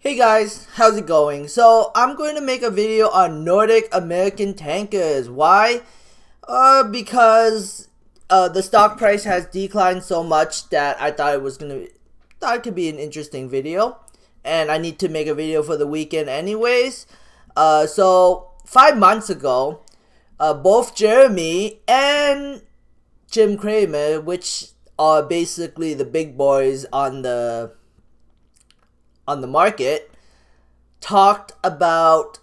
Hey guys, how's it going? So I'm going to make a video on Nordic American Tankers. Why? Because the stock price has declined so much that I thought it could be an interesting video, and I need to make a video for the weekend anyways. So 5 months ago, both Jeremy and Jim Cramer, which are basically the big boys on the market, talked about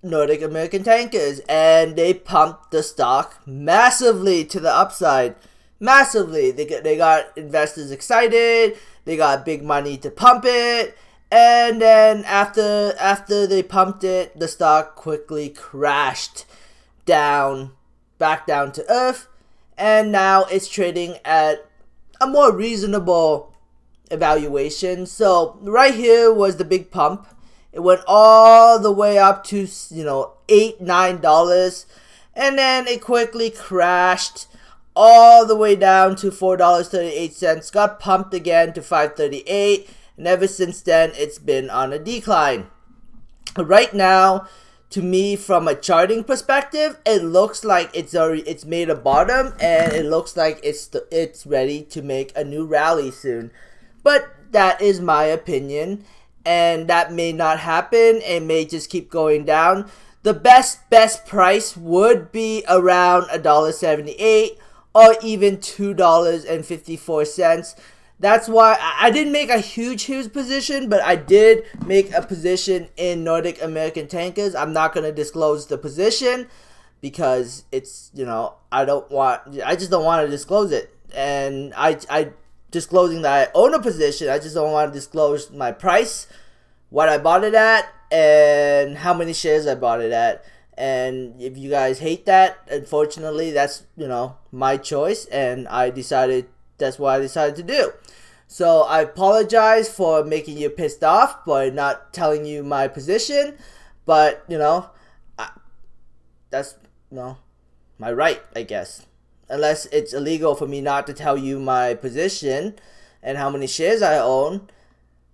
Nordic American Tankers, and they pumped the stock massively to the upside. Massively. They got investors excited, they got big money to pump it, and then after they pumped it, the stock quickly crashed back down to earth, and now it's trading at a more reasonable evaluation. So right here was the big pump. It went all the way up to $8-9, and then it quickly crashed all the way down to $4.38. Got pumped again to $5.38, and ever since then it's been on a decline. Right now, to me, from a charting perspective, it looks like it's made a bottom, and it looks like it's ready to make a new rally soon. But that is my opinion, and that may not happen. It may just keep going down. The best price would be around $1.78 or even $2.54. That's why I didn't make a huge position, but I did make a position in Nordic American Tankers. I'm not going to disclose the position because it's, I just don't want to disclose it. And I disclosing that I own a position, I just don't want to disclose my price, what I bought it at, and how many shares I bought it at. And if you guys hate that, unfortunately, that's, my choice, and that's what I decided to do. So I apologize for making you pissed off by not telling you my position, but, that's, my right, I guess. Unless it's illegal for me not to tell you my position and how many shares I own.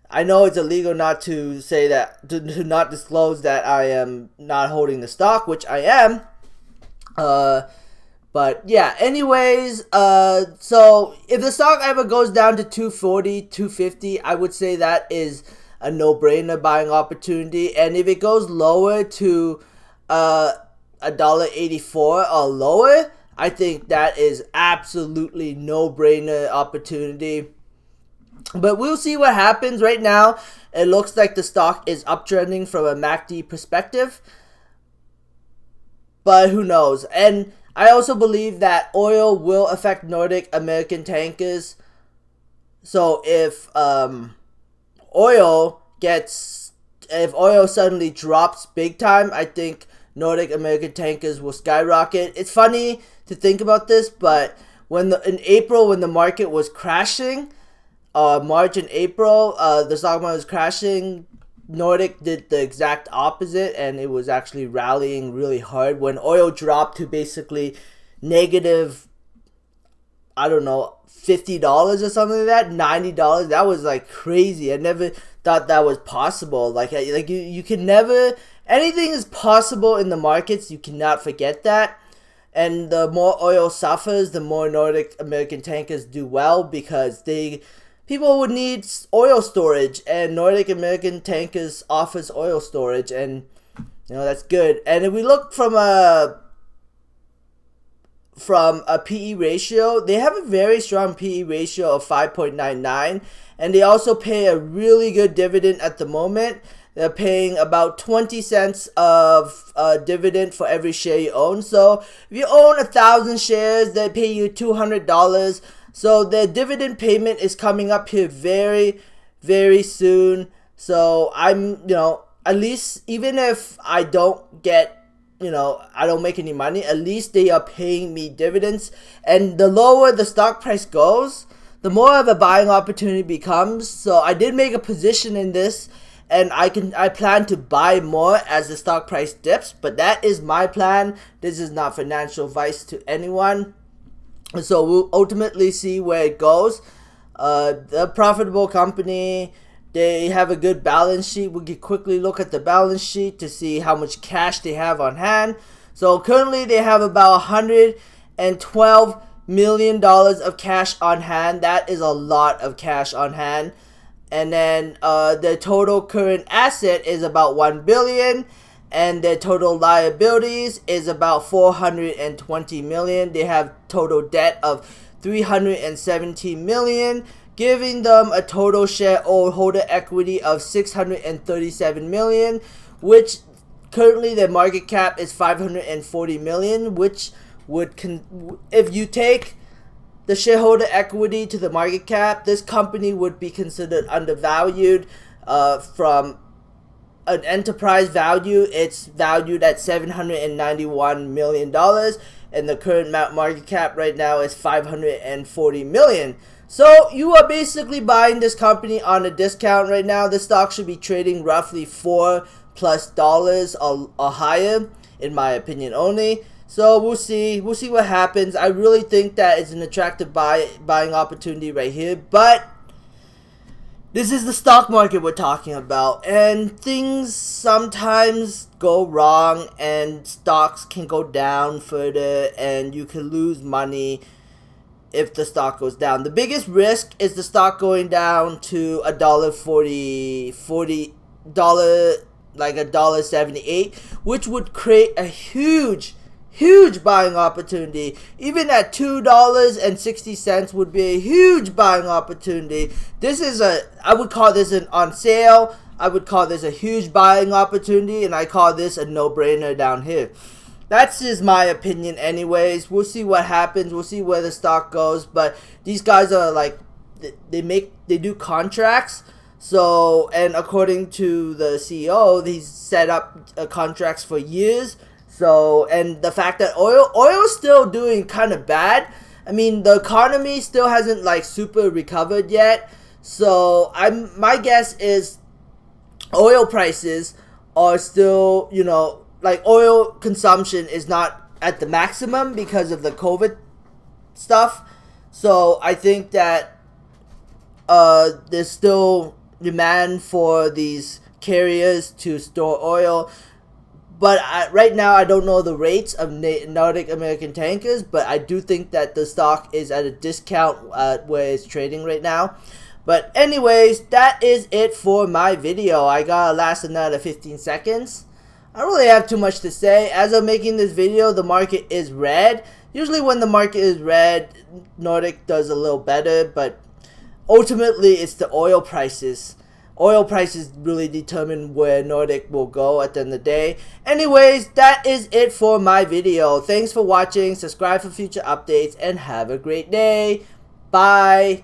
I know it's illegal not to say that, to not disclose that I am not holding the stock, which I am. But yeah, anyways, so if the stock ever goes down to $240, $250, I would say that is a no-brainer buying opportunity. And if it goes lower to $1.84 or lower, I think that is absolutely no-brainer opportunity. But we'll see what happens. Right now, it looks like the stock is uptrending from a MACD perspective. But who knows? And I also believe that oil will affect Nordic American Tankers. So if oil suddenly drops big time, I think Nordic American Tankers will skyrocket. It's funny to think about this, but in April, when the market was crashing, March and April, the stock market was crashing, Nordic did the exact opposite, and it was actually rallying really hard. When oil dropped to basically negative, I don't know, $50 or something like that, $90, that was like crazy. I never thought that was possible. Like you can never, anything is possible in the markets. You cannot forget that. And the more oil suffers, the more Nordic American Tankers do well, because people would need oil storage, and Nordic American Tankers offers oil storage, and that's good. And if we look from a PE ratio, they have a very strong PE ratio of 5.99, and they also pay a really good dividend at the moment. They're paying about 20 cents of dividend for every share you own. So if you own 1,000 shares, they pay you $200. So the dividend payment is coming up here very, very soon. So I'm, at least, even if I don't get, I don't make any money, at least they are paying me dividends. And the lower the stock price goes, the more of a buying opportunity becomes. So I did make a position in this, and I plan to buy more as the stock price dips, but that is my plan. This is not financial advice to anyone. So we'll ultimately see where it goes. The profitable company, They have a good balance sheet. We can quickly look at the balance sheet to see how much cash they have on hand. So currently they have about $112 million of cash on hand. That is a lot of cash on hand. And then the total current asset is about $1 billion. And their total liabilities is about $420 million. They have total debt of $317 million, giving them a total shareholder equity of $637 million, which currently their market cap is $540 million, which would, if you take the shareholder equity to the market cap, this company would be considered undervalued. From an enterprise value, it's valued at $791 million, and the current market cap right now is $540 million. So you are basically buying this company on a discount right now. The stock should be trading roughly $4+ or higher, in my opinion only. So we'll see what happens. I really think that it's an attractive buying opportunity right here, but this is the stock market we're talking about, and things sometimes go wrong, and stocks can go down further, and you can lose money if the stock goes down. The biggest risk is the stock going down to $1.40, like $1.78, which would create a huge buying opportunity. Even at $2.60 would be a huge buying opportunity. This is I would call this an on sale. I would call this a huge buying opportunity, and I call this a no-brainer down here. That's just my opinion anyways. We'll see what happens. We'll see where the stock goes, but these guys are like, they do contracts. So, and according to the CEO, he's set up contracts for years. So, and the fact that oil is still doing kind of bad. I mean, the economy still hasn't like super recovered yet. So, my guess is oil prices are still, you know, like oil consumption is not at the maximum because of the COVID stuff. So, I think that there's still demand for these carriers to store oil. But right now, I don't know the rates of Nordic American Tankers, but I do think that the stock is at a discount where it's trading right now. But anyways, that is it for my video. I gotta last another 15 seconds. I don't really have too much to say. As I'm making this video, the market is red. Usually when the market is red, Nordic does a little better, but ultimately it's the oil prices. Oil prices really determine where Nordic will go at the end of the day. Anyways, that is it for my video. Thanks for watching. Subscribe for future updates and have a great day. Bye.